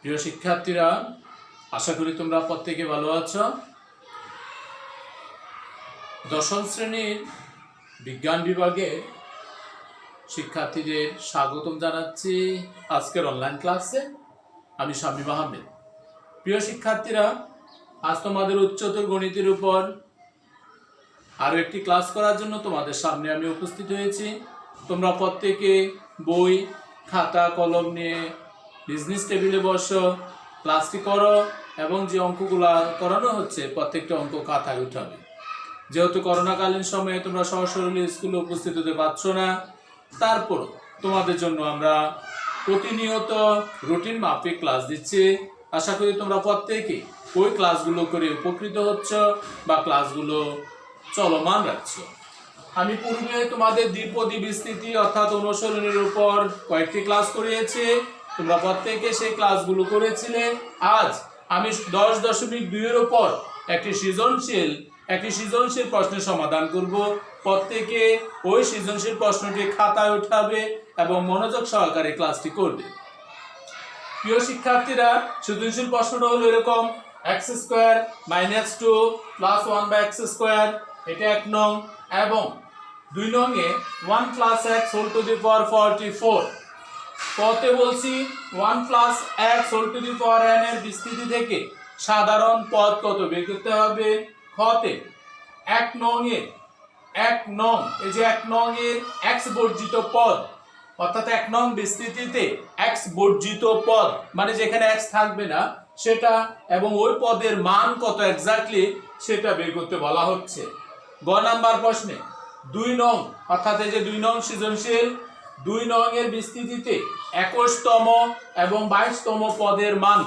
প্রিয় শিক্ষার্থীরা, আশা করি তোমরা প্রত্যেকে ভালো আছো। দশম শ্রেণীর বিজ্ঞান বিভাগে শিক্ষার্থীদের স্বাগতম জানাচ্ছি আজকের অনলাইন ক্লাসে। আমি শামীম আহমেদ। প্রিয় শিক্ষার্থীরা, আজ তোমাদের উচ্চতর গণিতের উপর আরও একটি ক্লাস করার জন্য তোমাদের সামনে আমি উপস্থিত হয়েছি। তোমরা প্রত্যেকে বই, খাতা, কলম নিয়ে বিজনেস টেবিলে বসো, ক্লাসটি করো এবং যে অঙ্কগুলো করানো হচ্ছে প্রত্যেকটা অঙ্ক খাতায় উঠাবে। যেহেতু করোনাকালীন সময়ে তোমরা সরাসরি স্কুলে উপস্থিত হতে পারছো না, তারপর তোমাদের জন্য আমরা প্রতিনিয়ত রুটিন মাফিক ক্লাস দিচ্ছি। আশা করি তোমরা প্রত্যেকে ওই ক্লাসগুলো করে উপকৃত হচ্ছ বা ক্লাসগুলো চলমান রাখছো। আমি পূর্বে তোমাদের দ্বিপদী বিস্তৃতি অর্থাৎ অনুসরণের উপর কয়েকটি ক্লাস করিয়েছি, তোমরা প্রত্যেকে সেই ক্লাসগুলো করেছিলে। আজ আমি 10.2 এর উপর একটি সৃজনশীল প্রশ্নের সমাধান করব। প্রত্যেকে ওই সৃজনশীল প্রশ্নটি খাতায় উঠাবে এবং মনোযোগ সহকারে ক্লাসটি করবে। প্রিয় শিক্ষার্থীরা, সৃজনশীল প্রশ্নটা হলো এরকম: x² - 2 + 1/x², এটা 1 নং, এবং 2 নং এ 1 + x whole to the power 44। কতে বলছি 1 + x whole to the power n এর বিস্তৃতি থেকে সাধারণ পদ কত বের করতে হবে। খতে 1 নং এ এই যে 1 নং এর x বর্জিত পদ, অর্থাৎ 1 নং বিস্তৃতিতে x বর্জিত পদ মানে যেখানে x থাকবে না সেটা, এবং ওই পদের মান কত এক্স্যাক্টলি সেটা বের করতে বলা হচ্ছে। গ নাম্বার প্রশ্নে 2 নং, অর্থাৎ এই যে 2 নং সৃজনশীল, 2 নং এর বিস্তৃতিতে 21তম এবং 22তম পদের মান,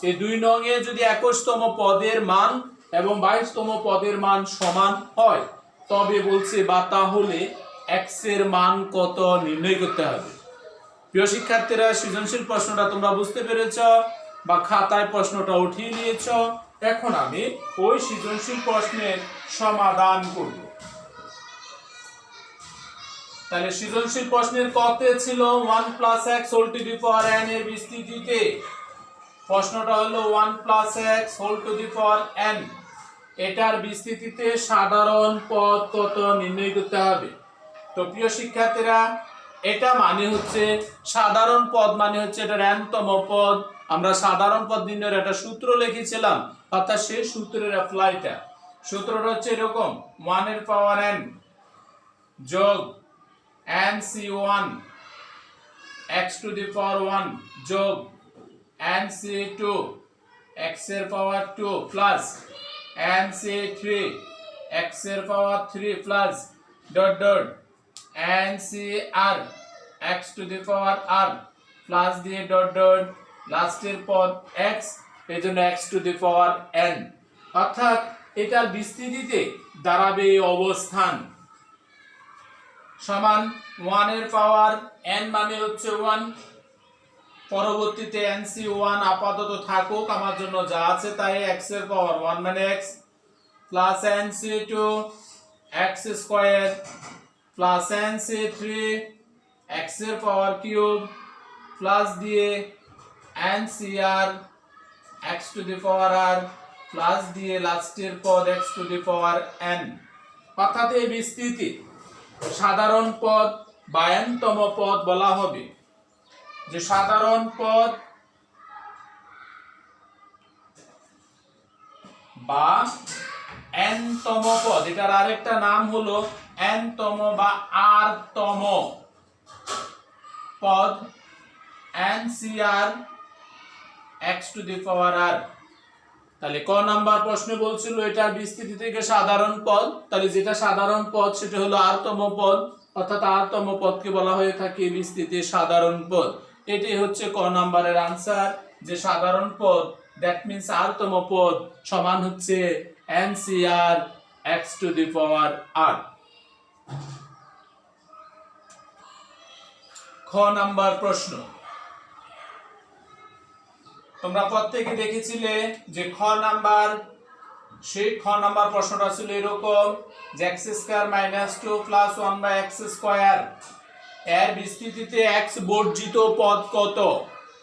এই 2 নং এ যদি 21তম পদের মান এবং 22তম পদের মান সমান হয় তবে বলছে বা তাহলে x এর মান কত নির্ণয় করতে হবে। প্রিয় শিক্ষার্থীরা, সৃজনশীল প্রশ্নটা তোমরা বুঝতে পেরেছ বা খাতায় প্রশ্নটা উঠিয়ে নিয়েছ। এখন আমি ওই সৃজনশীল প্রশ্নের সমাধান করব। তাহলে সৃজনশীল প্রশ্নের কতে ছিল 1 + x whole to the power n এর বিস্তৃতিতে, প্রশ্নটা হলো 1 + x whole to the power n, এটার বিস্তৃতিতে সাধারণ পদ কত নির্ণয় করতে হবে। তো প্রিয় শিক্ষার্থীরা, এটা মানে হচ্ছে সাধারণ পদ মানে হচ্ছে এটা nতম পদ। আমরা সাধারণ পদ নির্ণয়ের একটা সূত্র লিখেছিলাম, অর্থাৎ সেই সূত্রের অ্যাপ্লাইটা। সূত্রটা হচ্ছে এরকম: 1 এর পাওয়ার n যোগ nc1 x টু দি পাওয়ার 1 যোগ nc2 x এর পাওয়ার 2 প্লাস nc3 x এর পাওয়ার 3 plus dot dot ncr x to the power r plus দিয়ে ডট ডট লাস্টের পদ x, এজন্য x to the power n, অর্থাৎ এটার বিস্তৃতিতে দাঁড়াবে অবস্থান সমান 1 এর পাওয়ার n মানে হচ্ছে 1, পরবর্তীতে nc1 আপাতত থাকুক, আমার জন্য যা আছে তাই, x এর পাওয়ার 1 মানে x plus nc2 x² plus nc3 x এর পাওয়ার কিউব প্লাস দিয়ে ncr x to the power r plus দিয়ে লাস্টের পদ x to the power n। অর্থাৎ এই বিস্তৃতি সাধারণ পদ বা nতম পদ বলা হবে। যে সাধারণ পদ বা nতম পদ, এটার আরেকটা নাম হলো nতম বা rতম পদ ncr x to the power r। তাহলে ক নাম্বার প্রশ্নে বলছিল এটার বিস্তৃতি থেকে সাধারণ পদ, তাহলে যেটা সাধারণ পদ সেটা হলো rতম পদ, অর্থাৎ rতম পদকে বলা হয়ে থাকে বিস্তৃতির সাধারণ পদ। এটাই হচ্ছে ক নাম্বারের আনসার, যে সাধারণ পদ দ্যাট মিন্স rতম পদ সমান হচ্ছে ncr x to the power r। খ নাম্বার প্রশ্ন, তোমরা প্রত্যেকে দেখেছিলে যে খ নাম্বার প্রশ্নটা ছিল এরকম যে x² - 2 + 1/x², এর বিস্তৃতিতে x বর্জিত পদ কত।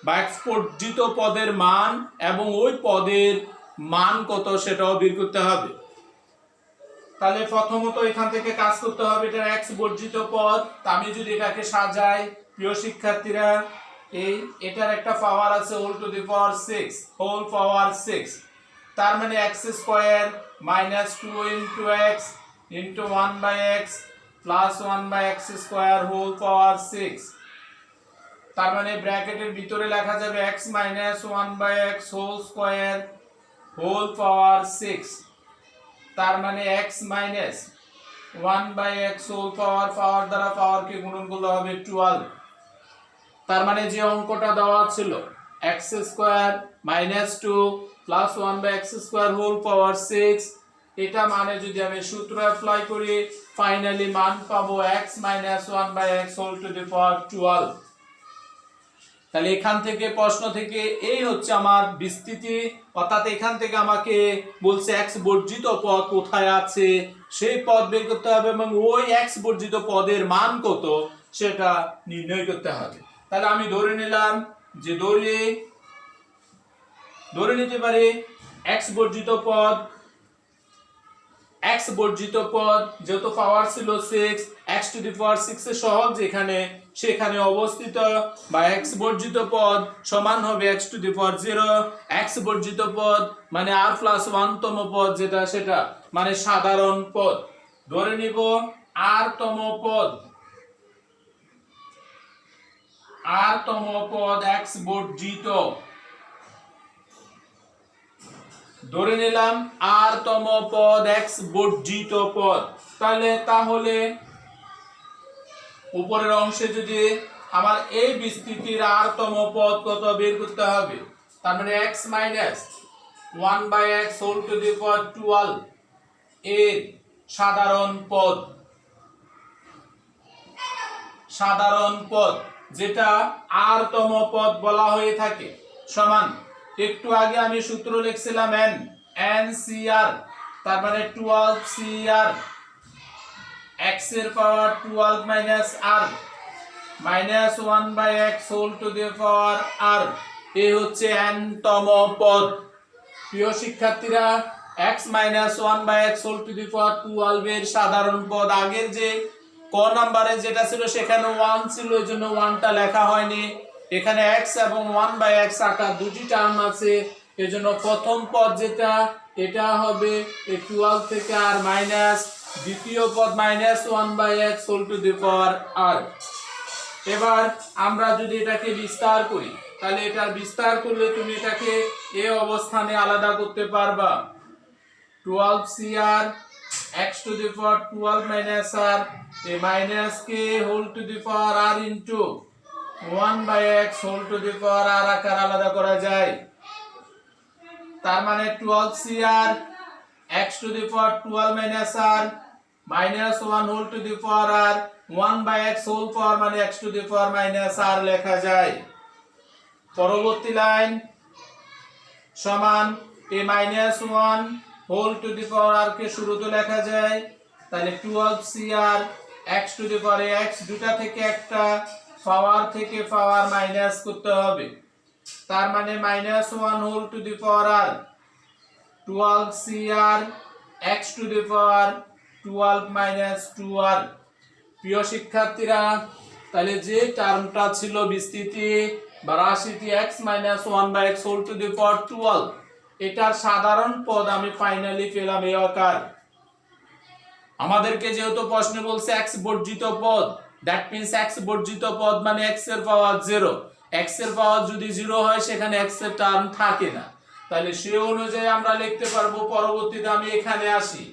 বা x বর্জিত পদের মান এবং ওই পদের মান কত সেটাও বের করতে হবে। তাহলে প্রথমত এখান থেকে কাজ করতে হবে, এটা x বর্জিত পদ। আমি যদি এটাকে সাজাই প্রিয় শিক্ষার্থীরা, এটার একটা পাওয়ার আছে whole to the power 6, whole power 6, তার মানে x square minus 2 into x into 1 by x plus 1 by x square whole power 6। তার মানে ব্র্যাকেটের ভিতরে লেখা যাবে x minus 1 by x whole square whole power 6। তার মানে x minus 1 by x whole power দ্বারা পাওয়ারকে গুণন করলে হবে 12। তার মানে যে অঙ্কটা দেওয়া ছিল x square minus 2 plus 1 by x square whole power 6, এটা মানে যদি আমি সূত্র অ্যাপ্লাই করি ফাইনালি মান পাবো x minus 1 by x whole to the power 12। তাহলে এখান থেকে প্রশ্ন থেকে এই হচ্ছে আমার বিস্তৃতি, অর্থাৎ এখান থেকে আমাকে বলছে x বর্জিত পদ কোথায় আছে সেই পদ বের করতে হবে এবং ওই x বর্জিত পদের মান কত সেটা নির্ণয় করতে হবে। তাহলে আমি ধরে নিলাম যে ধরে নিতে পারি x বর্জিত পদ যেহেতু পাওয়ার ছিল 6, x টু দি পাওয়ার 6 এর সহগ যেখানে সেখানে অবস্থিত, বা x বর্জিত পদ সমান হবে x to the power 0। x বর্জিত পদ মানে r প্লাস 1 তম পদ যেটা সেটা মানে সাধারণ পদ। ধরে নিব r তম পদ x বর্জিত, ধরে নিলাম r তম পদ x বর্জিত পদ। তাহলে উপরের অংশে যদি আমার এই বিস্তৃতির r তম পদ কত বের করতে হবে, তার মানে x minus 1 by x whole to the power 12 এর সাধারণ পদ যেটা r তম পদ বলা হয়ে থাকে সমান, একটু আগে আমি সূত্র লিখছিলাম n/cr, তার মানে 12cr x এর power 12 minus r minus 1 by x whole to the power r, এই হচ্ছে n তম পদ। প্রিয় শিক্ষার্থীরা, x minus 1 by x whole to the power 12 এর সাধারণ পদ আগের যে ক নাম্বারে যেটা ছিল সেখানে 1 ছিল, এজন্য 1টা লেখা হয়নি। এখানে x এবং 1 বাই x আকার দুটি টার্ম আছে, এজন্য প্রথম পদ যেটা এটা হবে 12 থেকে r মাইনাস দ্বিতীয় পদ minus 1 by x whole to the power r। এবার আমরা যদি এটাকে বিস্তার করি তাহলে এটার বিস্তার করলে তুমি এটাকে এই অবস্থানে আলাদা করতে পারবা। 12cr x to the power 12 minus r a minus k whole to the power r into 1 by x whole to the power r আকার আলাদা করা যায়। তার মানে 12cr x to the power 12 minus r minus 1 whole to the power r 1 by x whole power মানে x to the power minus r লেখা যায়। পরবর্তী লাইন সমান a minus 1 whole to the power r কে শুরুতে লেখা যায়, তাহলে 12cr x to the power x দুটা থেকে একটা পাওয়ার থেকে পাওয়ার মাইনাস করতে হবে, তার মানে minus 1 whole to the power r 12cr x to the power 12 minus 2r। প্রিয় শিক্ষার্থীরা, তাহলে যে টার্মটা ছিল বিস্তৃতি বা রাশিটি x minus 1 by x whole to the power 12, এটার সাধারণ পদ আমি ফাইনালি পেলাম এই আকার। আমাদেরকে যেহেতু প্রশ্ন বলছে x বর্জিত পদ, দ্যাট মিন্স x বর্জিত পদ মানে x এর পাওয়ার 0, x এর পাওয়ার যদি 0 হয় সেখানে x এর টার্ম থাকে না, তাহলে সেই অনুযায়ী আমরা লিখতে পারবো। পরবর্তীতে আমি এখানে আসি,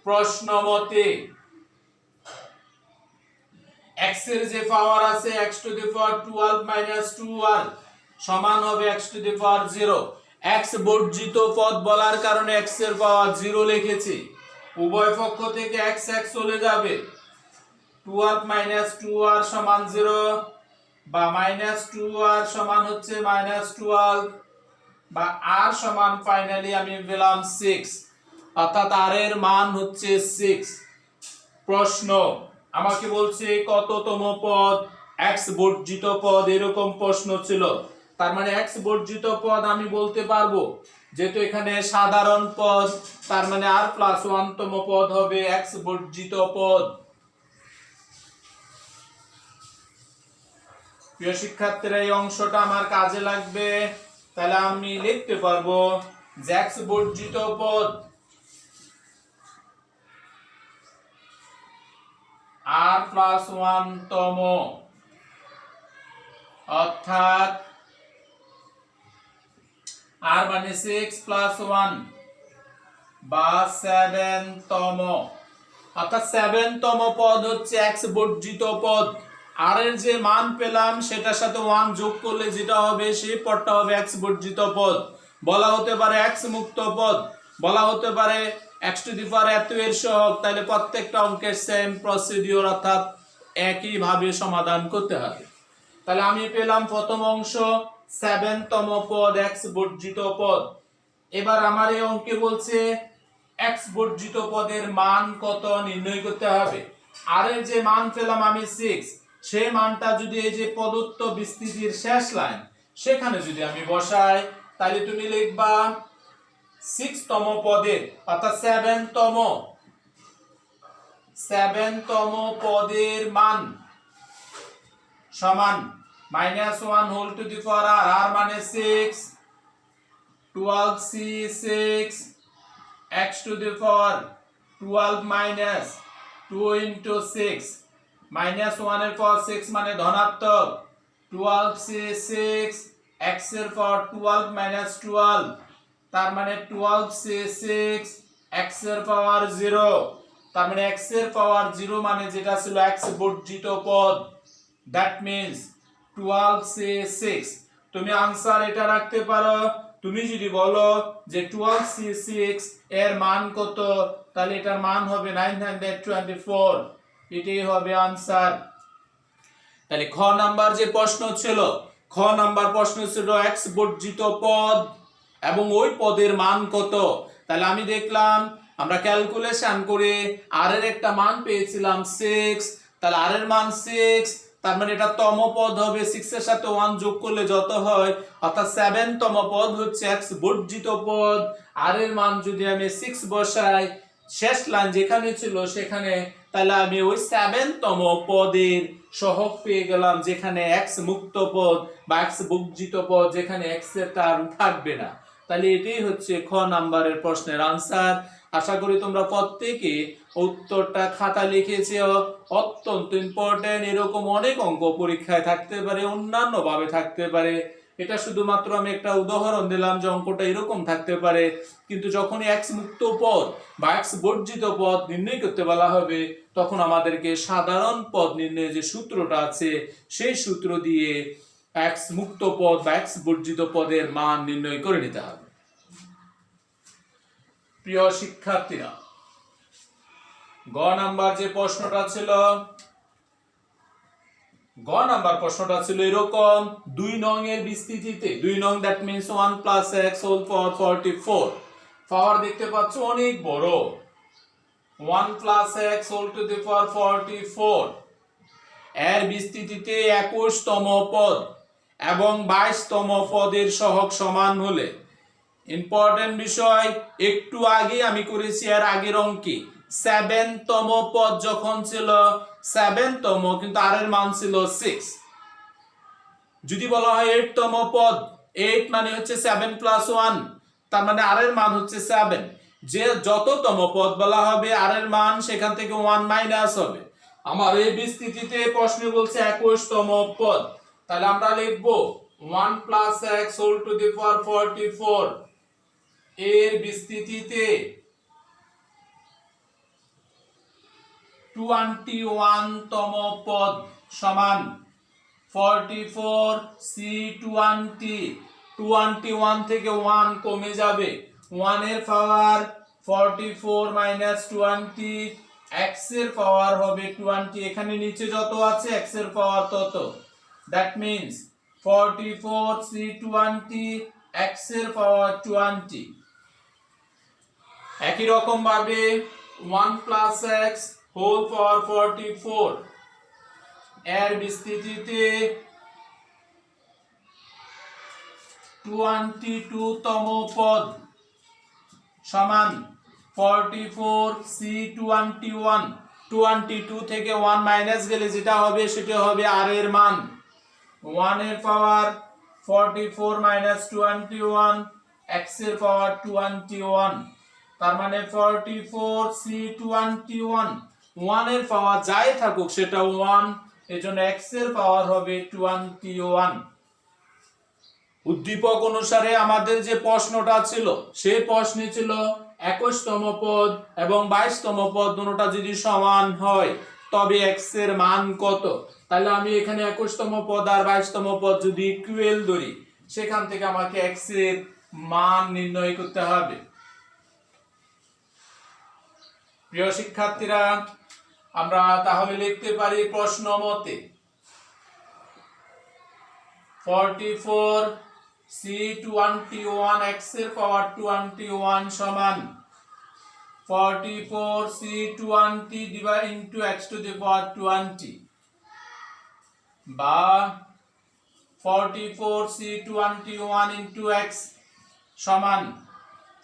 প্রশ্ন মতে x এর যে পাওয়ার আছে x to the power 12 minus 2r সমান হবে x to the power 0। x বর্জিত পদ বলার কারণে x এর পাওয়ার 0 লিখেছি, উভয় পক্ষ থেকে x চলে যাবে, 12 minus 2r সমান 0 বা minus 2r সমান হচ্ছে minus 12 বা r সমান ফাইনালি আমি পেলাম 6, অর্থাৎ r এর মান হচ্ছে 6। প্রশ্ন আমাকে বলছে কততম পদ x বর্জিত পদ, এরকম প্রশ্ন ছিল। তার মানে x বর্জিত পদ আমি বলতে পারবো, যেহেতু এখানে সাধারণ পদ, তার মানে r+1 তম পদ হবে x বর্জিত পদ। প্রিয় শিক্ষার্থীরা, এই অংশটা আমার কাজে লাগবে, তাহলে আমি লিখতে পারবো যে x বর্জিত পদ r+1 তম, অর্থাৎ r মানে 6+1 বা 7 তম, অর্থাৎ 7 তম পদ হচ্ছে x বর্জিত পদ। r এর যে মান পেলাম সেটার সাথে 1 যোগ করলে যেটা হবে সেই পদটা হবে x বর্জিত পদ। বলা হতে পারে x মুক্ত পদ, বলা হতে পারে x টু দি পাওয়ার এত এর সহগ। তাহলে প্রত্যেকটা অঙ্কের সেম প্রসিডিওর, অর্থাৎ একই ভাবে সমাধান করতে হবে। তাহলে আমি পেলাম প্রথম অংশ 7 তম পদ x বর্জিত পদ। এবার আমার এই অঙ্কে বলছে x বর্জিত পদের মান কত নির্ণয় করতে হবে। আর এর যে মান পেলাম আমি 6, সেই মানটা যদি এই যে প্রদত্ত বিস্তৃতির শেষ লাইন সেখানে যদি আমি বসাই, তাহলে তুমি লিখবা 6 তম পদের, অর্থাৎ 7 তম পদের মান সমান -1 whole to the power r, r মানে 6, 12c 6, x to the power 12 minus 2 into 6, -1 এর পাওয়ার 6 মানে ধনাত্মক, 12c 6, x এর পাওয়ার 12 minus 12, তার মানে 12c 6, x এর পাওয়ার 0, তার মানে x এর পাওয়ার 0 মানে যেটা ছিল x বর্জিত পদ, that means 12c 6। তুমি आंसर এটা রাখতে পারো। তুমি যদি বলো যে 12c 6 এর মান কত, তাহলে এটার মান হবে 924, এটাই হবে आंसर। তাহলে খ নাম্বার যে প্রশ্ন ছিল, খ নাম্বার প্রশ্ন ছিল x বর্জিত পদ এবং ওই পদের মান কত। তাহলে আমি দেখলাম আমরা ক্যালকুলেশন করে r এর একটা মান পেয়েছিলাম 6, তাহলে r এর মান 6, তার মানে এটা তম পদ হবে, 6 এর সাথে 1 যোগ করলে যত হয়, অর্থাৎ 7 তম পদ হচ্ছে x বর্জিত পদ। r এর মান যদি আমি 6 বসাই শেষ লাইন যেখানে ছিল সেখানে, তাহলে আমি ওই 7 তম পদের সহগ পেয়ে গেলাম, যেখানে x মুক্ত পদ বা x বর্জিত পদ, যেখানে x এর টার্ম থাকবে না। তাহলে এটাই হচ্ছে খ নাম্বারের প্রশ্নের आंसर। আশা করি তোমরা প্রত্যেকে উত্তরটা খাতা লিখেছো। অত্যন্ত ইম্পর্টেন্ট, এরকম অনেক অঙ্ক পরীক্ষায় থাকতে পারে, অন্যান্য ভাবে থাকতে পারে। এটা শুধুমাত্র আমি একটা উদাহরণ দিলাম যে অঙ্কটা এরকম থাকতে পারে, কিন্তু যখন x মুক্ত পদ বা x বর্জিত পদ নির্ণয় করতে বলা হবে, তখন আমাদেরকে সাধারণ পদ নির্ণয়ের যে সূত্রটা আছে সেই সূত্র দিয়ে x মুক্ত পদ বা x বর্জিত পদের মান নির্ণয় করে নিতে হবে। প্রিয় শিক্ষার্থীরা, গ নাম্বার যে প্রশ্নটা ছিল, গ নাম্বার প্রশ্নটা ছিল এরকম, 2 নং এর বিস্তৃতিতে, 2 নং that means 1 plus x whole power 44, power দেখতে পাচ্ছ অনেক বড়, 1 plus x whole to the power 44 এর বিস্তৃতিতে 21 তম পদ এবং 22 তম পদের সহগ সমান হলে, ইম্পর্টেন্ট বিষয়, একটু আগে আমি করেছি এর আগের অঙ্কে 7 তম পদ যখন ছিল 7 তম, কিন্তু r এর মান ছিল 6। যদি বলা হয় 8 তম পদ, 8 মানে হচ্ছে 7 প্লাস 1, তার মানে r এর মান হচ্ছে 7। যে যত তম পদ বলা হবে r এর মান সেখান থেকে 1 মাইনাস হবে। আমার এই বিস্তৃতিতে প্রশ্নে বলছে 21 তম পদ, তাহলে আমরা লিখব 1 plus x whole to the power 44 এর বিস্তৃতিতে 21 তম পদ সমান 44 c20, 21 থেকে 1 কমে যাবে, 1 এর পাওয়ার 44 মাইনাস 20, x এর পাওয়ার হবে 20, এখানে নিচে যত আছে x এর পাওয়ার তত, দ্যাট মিন্স 44 c20, x এর পাওয়ার 20। একই রকম ভাবে 1 প্লাস x হোল পাওয়ার 44 এর বিস্তৃতিতে 22তম পদ সমান 44c21 22 থেকে 1 মাইনাস গেলে যেটা হবে সেটা হবে r এর মান 1 এর পাওয়ার 44 মাইনাস 21 x এর পাওয়ার 21 তার মানে 44c21 1 এর পাওয়ার যাই থাকুক সেটা 1 এজন্য x এর পাওয়ার হবে 21 উদ্দীপক অনুসারে আমাদের যে প্রশ্নটা ছিল সেই প্রশ্নে ছিল 21তম পদ এবং 22তম পদ দুটোটা যদি সমান হয় তবে x এর মান কত তাহলে আমি এখানে 21তম পদ আর 22তম পদ যদি ইকুয়াল ধরি সেখান থেকে আমাকে x এর মান নির্ণয় করতে হবে প্রিয় শিক্ষার্থীরা আমরা তাহলে লিখতে পারি প্রশ্ন মতে 44c21 x এর পাওয়ার 21 সমান 44c20 divide into x to the power 20 বা 44c21 ইনটু x সমান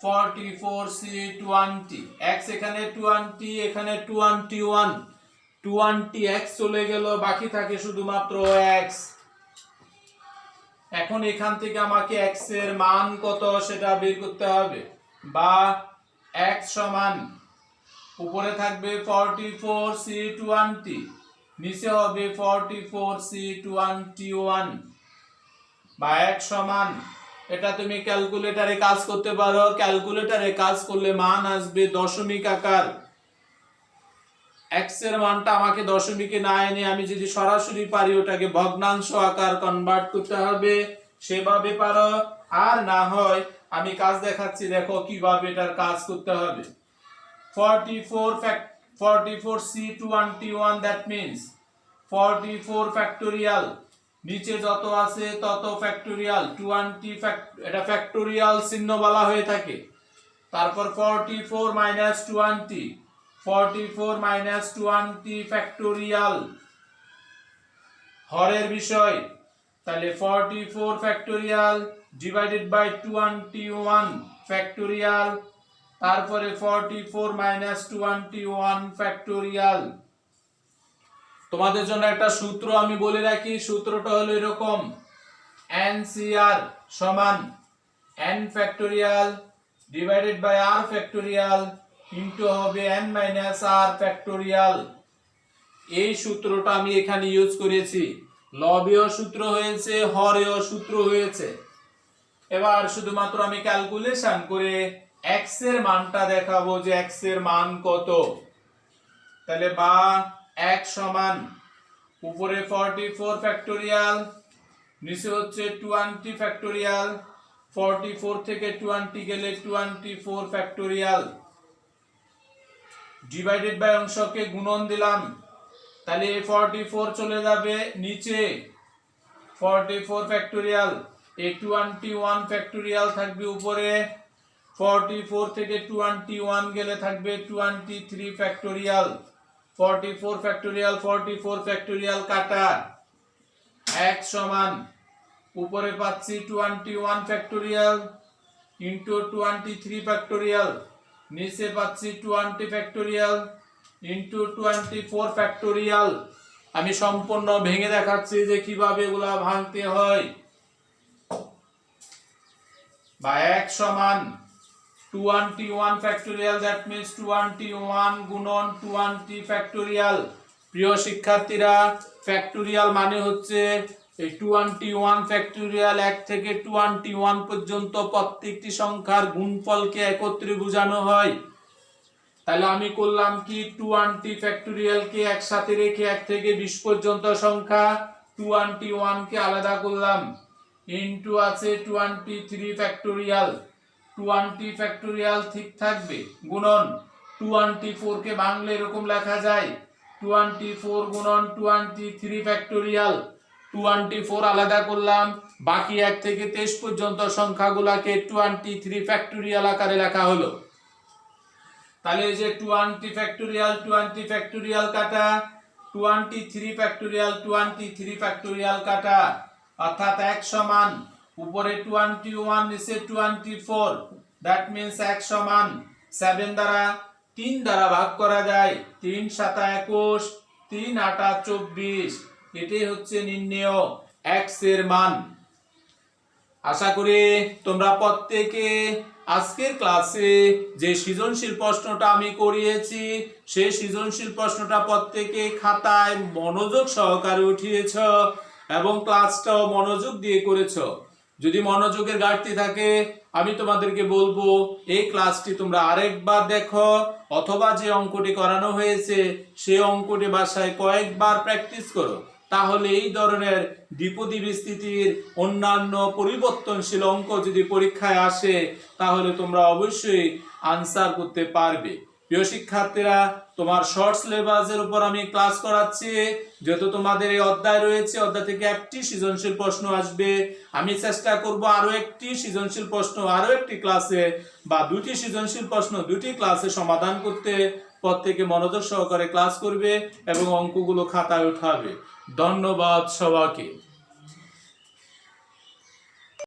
44c20 x এখানে 20 এখানে 21 20x চলে গেল বাকি থাকে শুধুমাত্র x এখন এখান থেকে আমাকে x এর মান কত সেটা বের করতে হবে বা x সমান উপরে থাকবে 44c20 নিচে হবে 44c21 বা x সমান এটা তুমি ক্যালকুলেটরে কাজ করতে পারো ক্যালকুলেটরে কাজ করলে মান আসবে দশমিক আকার x এর মানটা আমাকে দশমিকে না এনে আমি যদি সরাসরি পারি ওটাকে ভগ্নাংশ আকার কনভার্ট করতে হবে সেভাবে পারো আর না হয় আমি কাজ দেখাচ্ছি দেখো কিভাবে এটার কাজ করতে হবে 44c21 that means 44 ফ্যাক্টোরিয়াল নিচে যত আছে তত ফ্যাক্টোরিয়াল 20 এটা ফ্যাক্টোরিয়াল চিহ্ন বলা হয়ে থাকে তারপর 44 মাইনাস 20 44 মাইনাস 20 ফ্যাক্টোরিয়াল হরের বিষয় তাহলে 44 ফ্যাক্টোরিয়াল ডিভাইডেড বাই 21 ফ্যাক্টোরিয়াল তারপরে 44 মাইনাস 21 ফ্যাক্টোরিয়াল তোমাদের জন্য একটা সূত্র আমি বলে রাখি সূত্রটা হলো এরকম NCR সমান n factorial divided by r factorial into হবে n মাইনাস r ফ্যাক্টোরিয়াল এই সূত্রটা আমি এখানে ইউজ করেছি লবেও সূত্র হয়েছে হরেও সূত্র হয়েছে এবার শুধুমাত্র আমি ক্যালকুলেশন করে x এর মানটা দেখাবো যে x এর মান কত তাহলে বা x সমান উপরে 44 ফ্যাক্টোরিয়াল নিচে হচ্ছে 20 ফ্যাক্টোরিয়াল 44 থেকে 20 গেলে 24 ফ্যাক্টোরিয়াল ডিভাইডেড বাই অংশকে গুণন দিলাম তাহলে 44 চলে যাবে নিচে 44 ফ্যাক্টোরিয়াল এই 21 ফ্যাক্টোরিয়াল থাকবে উপরে 44 থেকে 21 গেলে থাকবে 23 ফ্যাক্টোরিয়াল 44 ফ্যাক্টোরিয়াল 44 ফ্যাক্টোরিয়াল কাটা x সমান উপরে পাচ্ছি 21 ফ্যাক্টোরিয়াল ইনটু 23 ফ্যাক্টোরিয়াল নিচে পাচ্ছি 20 ফ্যাক্টোরিয়াল ইনটু 24 ফ্যাক্টোরিয়াল আমি সম্পূর্ণ ভেঙে দেখাচ্ছি যে কিভাবে এগুলা ভাঙতে হয় বা x সমান 21 ফ্যাক্টোরিয়াল দ্যাট মিন্স 21 গুণন 20 ফ্যাক্টোরিয়াল প্রিয় শিক্ষার্থীরা ফ্যাক্টোরিয়াল মানে হচ্ছে এই 21 ফ্যাক্টোরিয়াল 1 থেকে 21 পর্যন্ত প্রত্যেকটি সংখ্যার গুণফলকে একত্রে বোঝানো হয় তাহলে আমি করলাম কি 20 ফ্যাক্টোরিয়ালকে একসাথে রেখে 1 থেকে 20 পর্যন্ত সংখ্যা 21 কে আলাদা করলাম ইনটু আছে 23 ফ্যাক্টোরিয়াল 20 ফ্যাক্টোরিয়াল ঠিক থাকবে গুণন 24 কে ভাঙলে এরকম লেখা যায় 24 গুণন 23 ফ্যাক্টোরিয়াল 24 আলাদা করলাম বাকি 1 থেকে 23 পর্যন্ত সংখ্যাগুলোকে 23 ফ্যাক্টোরিয়াল আকারে লেখা হলো তাহলে এই যে 20 ফ্যাক্টোরিয়াল কাটা 23 ফ্যাক্টোরিয়াল কাটা অর্থাৎ x সমান উপরে 21 নিচে 24, দ্যাট মিন্স 1 সমান 7 দ্বারা 3 দ্বারা ভাগ করা যায়, 3 7 21, 3 8 24, এটাই হচ্ছে নির্ণেয় x এর মান। আশা করি তোমরা প্রত্যেকে আজকের ক্লাসে যে সৃজনশীল প্রশ্নটা আমি করিয়েছি সেই সৃজনশীল প্রশ্নটা প্রত্যেকে খাতায় মনোযোগ সহকারে উঠিয়েছ এবং ক্লাসটাও মনোযোগ দিয়ে করেছ। যদি মনোযোগের ঘাটতি থাকে আমি তোমাদেরকে বলবো এই ক্লাসটি তোমরা আরেকবার দেখো, অথবা যে অঙ্কটি করানো হয়েছে সেই অঙ্কটি বাসায় কয়েকবার প্র্যাকটিস করো। তাহলে এই ধরনের দ্বিপদী বিস্তৃতির অন্যান্য পরিবর্তনশীল অঙ্ক যদি পরীক্ষায় আসে তাহলে তোমরা অবশ্যই আনসার করতে পারবে। প্রিয় শিক্ষার্থীরা, তোমার শর্ট সিলেবাসের উপর আমি ক্লাস করাচ্ছি। যেহেতু তোমাদের এই অধ্যায় রয়েছে, অধ্যায় থেকে একটি সৃজনশীল প্রশ্ন আসবে। আমি চেষ্টা করব আরো একটি সৃজনশীল প্রশ্ন আরো একটি ক্লাসে বা দুটি সৃজনশীল প্রশ্ন দুটি ক্লাসে সমাধান করতে। প্রত্যেকে মনোযোগ সহকারে ক্লাস করবে এবং অঙ্কগুলো খাতায় উঠাবে। ধন্যবাদ সবাইকে।